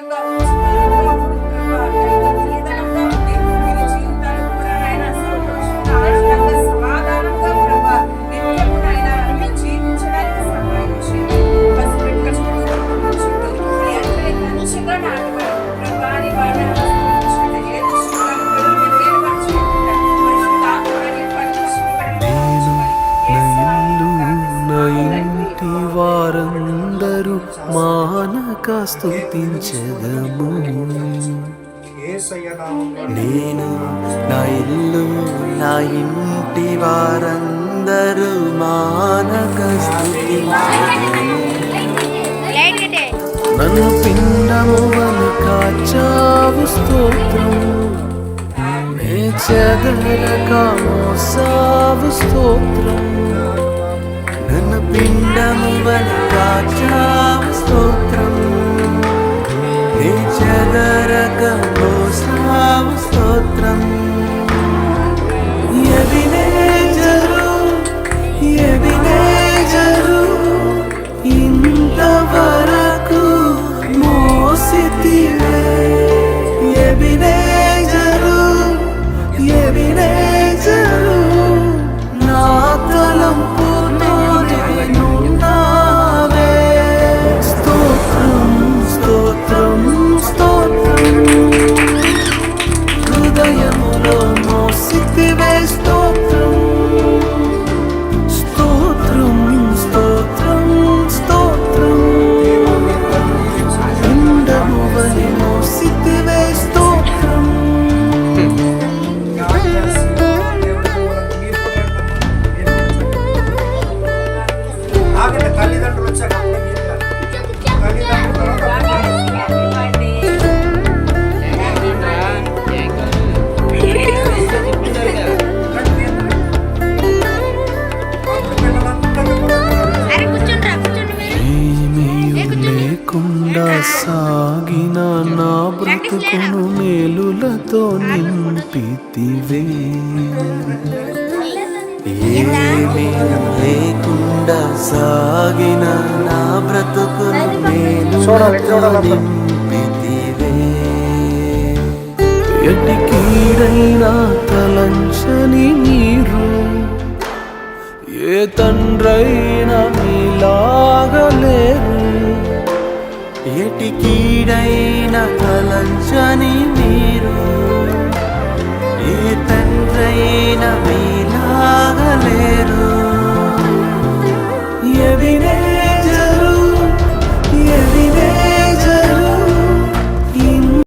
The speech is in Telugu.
ఆనందంగా ఉంచుతారు. ప్రభా, నిదానంగా ఉండి వీరి జీవితాలు కూడా నాయన సంతోషంగా, ఆనందంగా, సమాధానంగా ప్రభా నిత్యము నాయన మీ జీవించడానికి సహాయం చేయండి. పసిపెట్ట చుట్టూ మీ అందరి మంచిగా నాటబడి ప్రభా నీ వాడిని ఆశీర్వదించండి. ఏ దుష్టులను కూడా మీరు ఏర్పాటు చేయకుండా పరిశుద్ధ ఆత్మని పట్టించుకోవడం నా ఇంటి వారందరూ మానక స్తుతించెదము. నేను నా ఇల్లు నా ఇంటి వారందరూ మానక స్తుతించెదము. నన్ను పిండమువను కాచావు స్తోత్రం, నే చెదరక మోసావు స్తోత్రం. నన్ను పిండమువను కాచావు స్తోత్రం, నే చెదరక మోసావు స్తోత్రం. ఎబినేజరు ఎబినేజరు ఇంతవరకు మోసితివే. ఎబినేజరు ఎబినేజరు నా తలంపుతోనే నున్నావే. స్తోత్రం స్తోత్రం స్తోత్రం, హృదయములో మోసితివే. స్తోత్రం స్తోత్రం స్తోత్రం స్తోత్రం, పిండమువని మోసితివే. స్తోత్రం తల్లిదండ్రులు వచ్చాక లేకుండా సాగిన నా బ్రతుకును మేలులతో నింపితివే. ఏమీ లేకుండా సాగిన నా బ్రతుకును మేలులతో నింపితివే. ఎట్టి కీడైనా తలంచని మీరు ఏ తండ్రైనా మీలాగలేరు. ఎటి కీడైన తలంచని మీరు ఏ తండ్రైనా